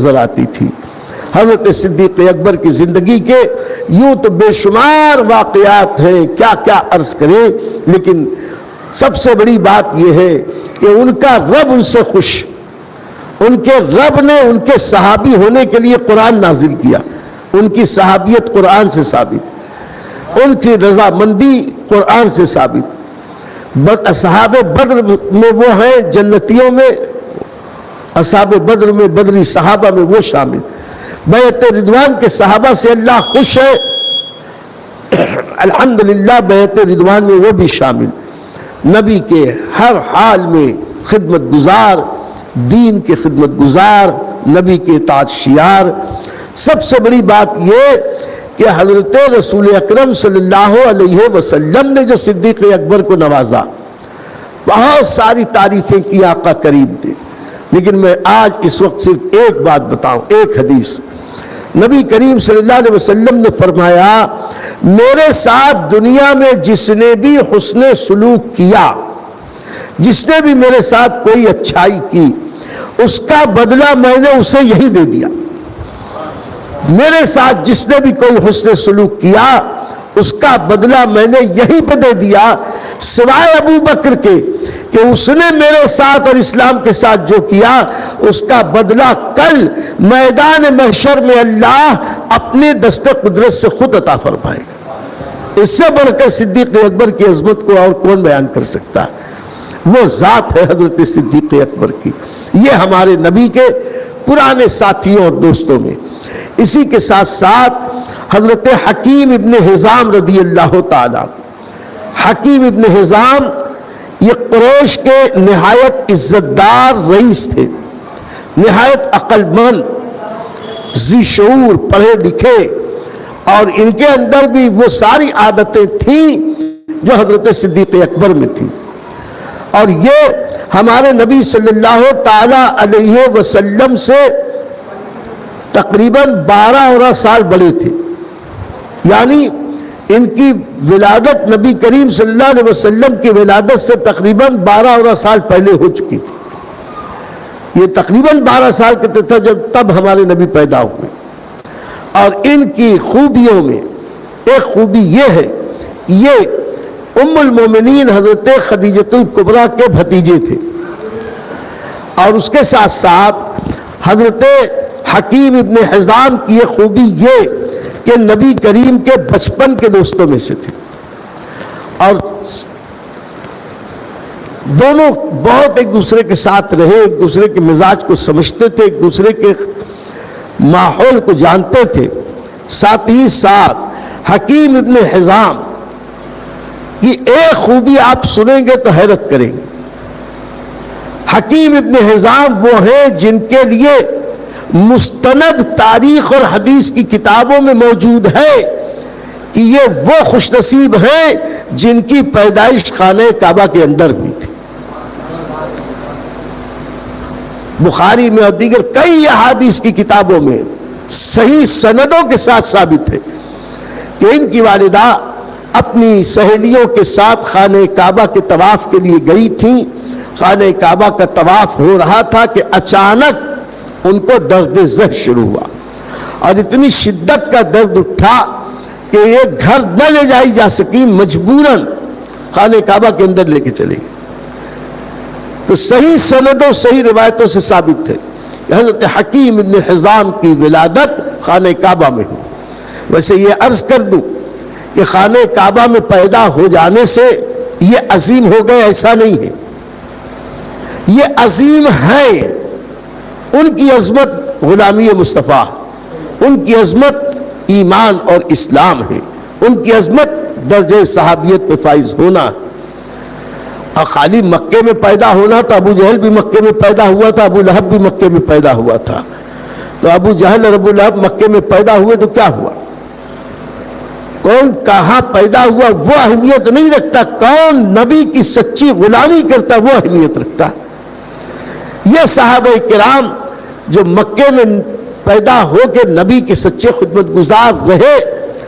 نظر آتی تھی۔ حضرت صدیق اکبر کی زندگی کے یوں تو بے شمار واقعات ہیں، کیا کیا عرض کریں، لیکن سب سے بڑی بات یہ ہے کہ ان کا رب ان سے خوش، ان کے رب نے ان کے صحابی ہونے کے لیے قرآن نازل کیا، ان کی صحابیت قرآن سے ثابت، ان کی رضامندی قرآن سے ثابت۔ اصحاب بدر میں وہ ہیں جنتیوں میں، اصحاب بدر میں بدری صحابہ میں وہ شامل، بیعت رضوان کے صحابہ سے اللہ خوش ہے، الحمدللہ بیعت رضوان میں وہ بھی شامل، نبی کے ہر حال میں خدمت گزار، دین کے خدمت گزار، نبی کے اطاعت شیار۔ سب سے بڑی بات یہ کہ حضرت رسول اکرم صلی اللہ علیہ وسلم نے جو صدیق اکبر کو نوازا، بہت ساری تعریفیں کی آقا کریم نے، لیکن میں آج اس وقت صرف ایک بات بتاؤں، ایک حدیث۔ نبی کریم صلی اللہ علیہ وسلم نے فرمایا، میرے ساتھ دنیا میں جس نے بھی حسن سلوک کیا، جس نے بھی میرے ساتھ کوئی اچھائی کی، اس کا بدلہ میں نے اسے یہی دے دیا۔ میرے ساتھ جس نے بھی کوئی حسن سلوک کیا، اس کا بدلہ میں نے یہی پہ دے دیا، سوائے ابو بکر کے کہ اس نے میرے ساتھ اور اسلام کے ساتھ جو کیا، اس کا بدلہ کل میدان محشر میں اللہ اپنے دست قدرت سے خود عطا فرمائے گا۔ اس سے بڑھ کر صدیق اکبر کی عظمت کو اور کون بیان کر سکتا ہے؟ وہ ذات ہے حضرت صدیق اکبر کی۔ یہ ہمارے نبی کے پرانے ساتھیوں اور دوستوں میں۔ اسی کے ساتھ ساتھ حضرت حکیم ابن حزام رضی اللہ تعالیٰ، حکیم ابن حزام یہ قریش کے نہایت عزتدار رئیس تھے، نہایت عقل مند، ذی شعور، پڑھے لکھے، اور ان کے اندر بھی وہ ساری عادتیں تھیں جو حضرت صدیق اکبر میں تھیں، اور یہ ہمارے نبی صلی اللہ تعالیٰ علیہ وسلم سے تقریباً 12 سال بڑے تھے، یعنی ان کی ولادت نبی کریم صلی اللہ علیہ وسلم کی ولادت سے تقریباً 12 سال پہلے ہو چکی تھی۔ یہ تقریباً 12 سال کے تھے جب تب ہمارے نبی پیدا ہوئے، اور ان کی خوبیوں میں ایک خوبی یہ ہے، یہ ام المومنین حضرت خدیجۃ الکبریٰ کے بھتیجے تھے، اور اس کے ساتھ ساتھ حضرت حکیم ابن حزام کی یہ خوبی یہ کہ نبی کریم کے بچپن کے دوستوں میں سے تھے، اور دونوں بہت ایک دوسرے کے ساتھ رہے، ایک دوسرے کے مزاج کو سمجھتے تھے، ایک دوسرے کے ماحول کو جانتے تھے۔ ساتھ ہی ساتھ حکیم ابن حزام کی ایک خوبی آپ سنیں گے تو حیرت کریں گے۔ حکیم ابن حزام وہ ہیں جن کے لیے مستند تاریخ اور حدیث کی کتابوں میں موجود ہے کہ یہ وہ خوش نصیب ہیں جن کی پیدائش خانہ کعبہ کے اندر ہوئی تھی۔ بخاری میں اور دیگر کئی احادیث کی کتابوں میں صحیح سندوں کے ساتھ ثابت ہے کہ ان کی والدہ اپنی سہیلیوں کے ساتھ خانہ کعبہ کے طواف کے لیے گئی تھیں۔ خانہ کعبہ کا طواف ہو رہا تھا کہ اچانک ان کو درد ذہ شروع ہوا، اور اتنی شدت کا درد اٹھا کہ یہ گھر نہ لے جائی جا سکی، مجبوراً خانہ کعبہ کے اندر لے کے چلے گئے۔ تو صحیح سندوں صحیح روایتوں سے ثابت ہے کہ حضرت حکیم ابن حزام کی ولادت خانہ کعبہ میں ہوئی۔ ویسے یہ عرض کر دوں کہ خانہ کعبہ میں پیدا ہو جانے سے یہ عظیم ہو گئے، ایسا نہیں ہے، یہ عظیم ہے۔ ان کی عظمت غلامی مصطفیٰ، ان کی عظمت ایمان اور اسلام ہے، ان کی عظمت درجہ صحابیت پہ فائز ہونا۔ اور خالی مکے میں پیدا ہونا تو ابو جہل بھی مکے میں پیدا ہوا تھا، ابو لہب بھی مکے میں پیدا ہوا تھا، تو ابو جہل اور ابو لہب مکے میں پیدا ہوئے تو کیا ہوا؟ کون کہاں پیدا ہوا وہ اہمیت نہیں رکھتا، کون نبی کی سچی غلامی کرتا وہ اہمیت رکھتا۔ یہ صحابہ کرام جو مکے میں پیدا ہو کے نبی کے سچے خدمت گزار رہے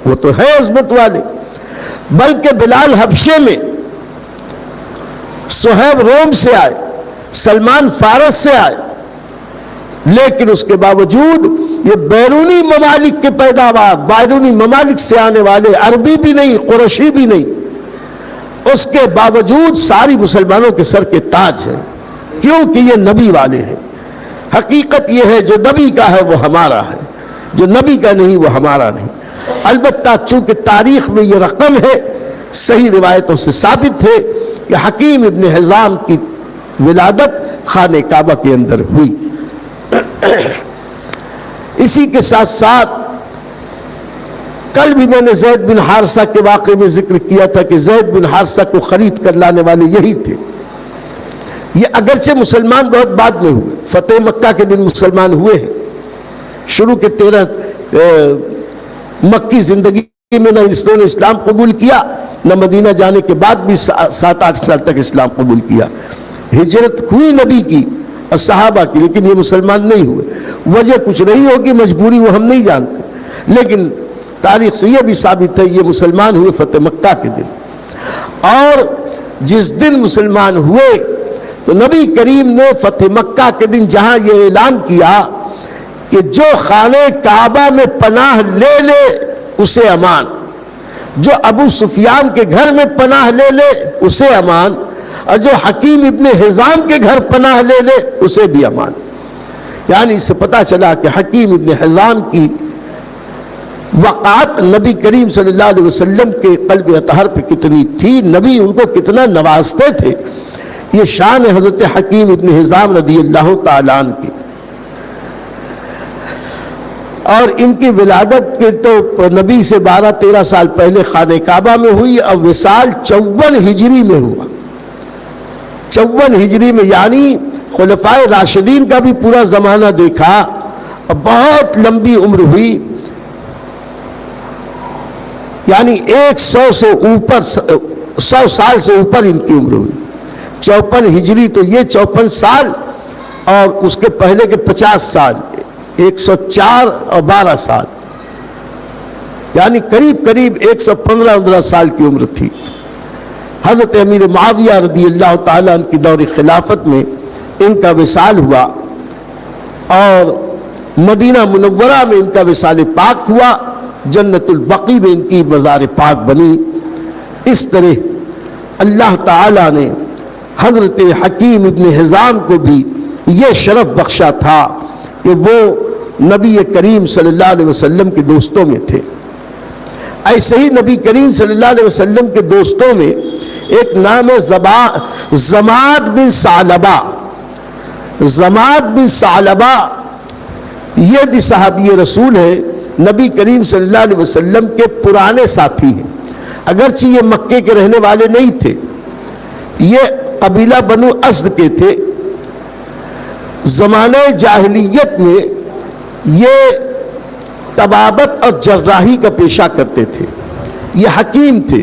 وہ تو ہے عظمت والے، بلکہ بلال حبشے میں، صہیب روم سے آئے، سلمان فارس سے آئے، لیکن اس کے باوجود یہ بیرونی ممالک کے پیداوار، بیرونی ممالک سے آنے والے، عربی بھی نہیں، قریشی بھی نہیں، اس کے باوجود ساری مسلمانوں کے سر کے تاج ہیں، کیونکہ یہ نبی والے ہیں۔ حقیقت یہ ہے جو نبی کا ہے وہ ہمارا ہے، جو نبی کا نہیں وہ ہمارا نہیں۔ البتہ چونکہ تاریخ میں یہ رقم ہے، صحیح روایتوں سے ثابت ہے کہ حکیم ابن حزام کی ولادت خانہ کعبہ کے اندر ہوئی۔ اسی کے ساتھ ساتھ کل بھی میں نے زید بن حارثہ کے واقعے میں ذکر کیا تھا کہ زید بن حارثہ کو خرید کر لانے والے یہی تھے۔ یہ اگرچہ مسلمان بہت بعد میں ہوئے، فتح مکہ کے دن مسلمان ہوئے ہیں، شروع کے 13 مکی زندگی میں نہ انہوں نے اسلام قبول کیا، نہ مدینہ جانے کے بعد بھی 7-8 سال تک اسلام قبول کیا۔ ہجرت ہوئی نبی کی اور صحابہ کی، لیکن یہ مسلمان نہیں ہوئے۔ وجہ کچھ نہیں ہوگی، مجبوری وہ ہم نہیں جانتے، لیکن تاریخ سے یہ بھی ثابت ہے یہ مسلمان ہوئے فتح مکہ کے دن۔ اور جس دن مسلمان ہوئے تو نبی کریم نے فتح مکہ کے دن جہاں یہ اعلان کیا کہ جو خانہ کعبہ میں پناہ لے لے اسے امان، جو ابو سفیان کے گھر میں پناہ لے لے اسے امان، اور جو حکیم ابن حزام کے گھر پناہ لے لے اسے بھی امان۔ یعنی اس سے پتہ چلا کہ حکیم ابن حزام کی وقعت نبی کریم صلی اللہ علیہ وسلم کے قلب اطہر پہ کتنی تھی، نبی ان کو کتنا نوازتے تھے۔ یہ شان ہے حضرت حکیم ابن حزام رضی اللہ تعالیٰ عنہ کی۔ اور ان کی ولادت کے تو نبی سے 12-13 سال پہلے خانہ کعبہ میں ہوئی، اور وصال 54 ہجری میں ہوا۔ 54 ہجری میں، یعنی خلفائے راشدین کا بھی پورا زمانہ دیکھا، اور بہت لمبی عمر ہوئی، یعنی 100 سے اوپر 100 سال سے اوپر ان کی عمر ہوئی۔ 54 ہجری تو یہ 54 سال، اور اس کے پہلے کے 50 سال، 104 اور 12 سال، یعنی قریب قریب 115 سال کی عمر تھی۔ حضرت امیر معاویہ رضی اللہ تعالیٰ عنہ کی دور خلافت میں ان کا وصال ہوا، اور مدینہ منورہ میں ان کا وصال پاک ہوا، جنت البقیع میں ان کی مزار پاک بنی۔ اس طرح اللہ تعالیٰ نے حضرت حکیم ابن حزام کو بھی یہ شرف بخشا تھا کہ وہ نبی کریم صلی اللہ علیہ وسلم کے دوستوں میں تھے۔ ایسے ہی نبی کریم صلی اللہ علیہ وسلم کے دوستوں میں ایک نام ہے زماد بن ثعلبہ۔ زماد بن ثعلبہ یہ بھی صحابی رسول ہے، نبی کریم صلی اللہ علیہ وسلم کے پرانے ساتھی ہیں، اگرچہ یہ مکے کے رہنے والے نہیں تھے، یہ قبیلہ بنو اسد کے تھے۔ زمانہ جاہلیت میں یہ طبابت اور جراحی کا پیشہ کرتے تھے، یہ حکیم تھے۔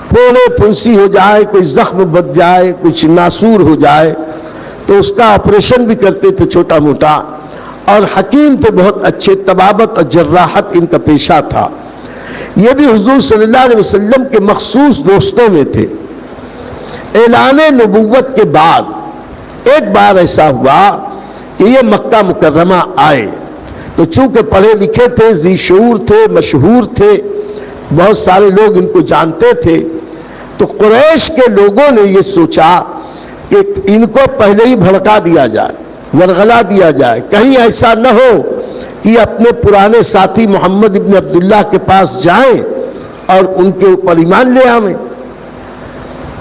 پھوڑے پھنسی ہو جائے، کوئی زخم بچ جائے، کچھ ناسور ہو جائے تو اس کا آپریشن بھی کرتے تھے چھوٹا موٹا، اور حکیم تھے، بہت اچھے، طبابت اور جراحت ان کا پیشہ تھا۔ یہ بھی حضور صلی اللہ علیہ وسلم کے مخصوص دوستوں میں تھے۔ اعلان نبوت کے بعد ایک بار ایسا ہوا کہ یہ مکہ مکرمہ آئے، تو چونکہ پڑھے لکھے تھے، ذی شعور تھے، مشہور تھے، بہت سارے لوگ ان کو جانتے تھے، تو قریش کے لوگوں نے یہ سوچا کہ ان کو پہلے ہی بھڑکا دیا جائے، ورغلا دیا جائے، کہیں ایسا نہ ہو کہ اپنے پرانے ساتھی محمد ابن عبداللہ کے پاس جائیں اور ان کے اوپر ایمان لے آئیں۔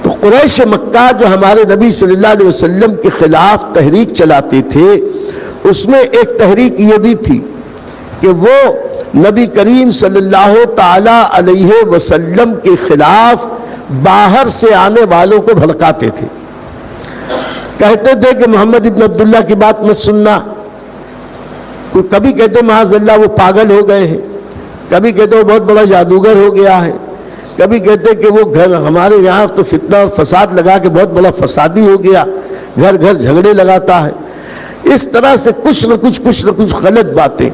تو قریش مکہ جو ہمارے نبی صلی اللہ علیہ وسلم کے خلاف تحریک چلاتے تھے، اس میں ایک تحریک یہ بھی تھی کہ وہ نبی کریم صلی اللہ تعالی علیہ وسلم کے خلاف باہر سے آنے والوں کو بھڑکاتے تھے۔ کہتے تھے کہ محمد ابن عبداللہ کی بات مت سننا، کبھی کہتے معاذ اللہ وہ پاگل ہو گئے ہیں، کبھی کہتے وہ بہت بڑا جادوگر ہو گیا ہے، کبھی کہتے کہ وہ گھر ہمارے یہاں تو فتنہ اور فساد لگا کے بہت بڑا فسادی ہو گیا، گھر گھر جھگڑے لگاتا ہے۔ اس طرح سے کچھ نہ کچھ غلط باتیں،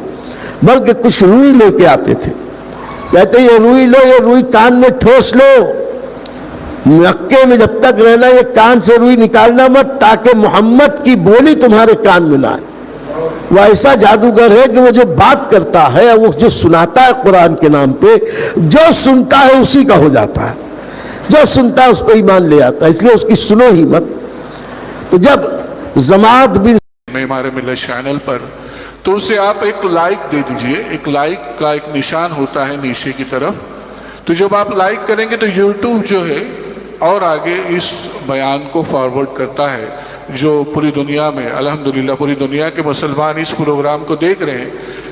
بلکہ کچھ روئی لے کے آتے تھے، کہتے یہ روئی لو، یہ روئی کان میں ٹھوس لو، مکے میں جب تک رہنا یہ کان سے روئی نکالنا مت، تاکہ محمد کی بولی تمہارے کان میں نہ آئے۔ وہ ایسا جادوگر ہے کہ وہ جو بات کرتا ہے، وہ جو سناتا ہے قرآن کے نام پہ، جو سنتا ہے اسی کا ہو جاتا ہے، جو سنتا ہے اس پہ ایمان لے آتا ہے، اس لیے اس کی سنو ہی مت۔ تو جب زماد بن ہمارے ملت چینل پر، تو اسے آپ ایک لائک دے دیجئے۔ ایک لائک کا ایک نشان ہوتا ہے نیچے کی طرف، تو جب آپ لائک کریں گے تو یوٹیوب جو ہے اور آگے اس بیان کو فارورڈ کرتا ہے، جو پوری دنیا میں الحمدللہ پوری دنیا کے مسلمان اس پروگرام کو دیکھ رہے ہیں۔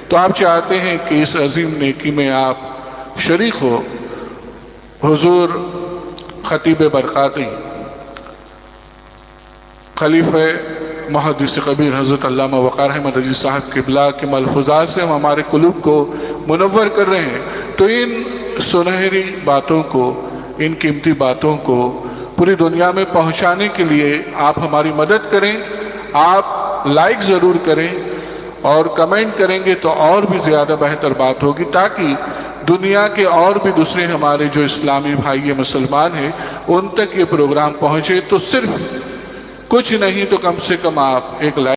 تو آپ چاہتے ہیں کہ اس عظیم نیکی میں آپ شریک ہو۔ حضور خطیب برقاتی خلیفہ محدث کبیر حضرت علامہ وقار احمد رضوی صاحب قبلہ کے ملفوظات سے ہم ہمارے قلوب کو منور کر رہے ہیں۔ تو ان سنہری باتوں کو، ان قیمتی باتوں کو پوری دنیا میں پہنچانے کے لیے آپ ہماری مدد کریں۔ آپ لائک ضرور کریں اور کمنٹ کریں گے تو اور بھی زیادہ بہتر بات ہوگی، تاکہ دنیا کے اور بھی دوسرے ہمارے جو اسلامی بھائی مسلمان ہیں ان تک یہ پروگرام پہنچے۔ تو صرف کچھ نہیں تو کم سے کم آپ ایک لائک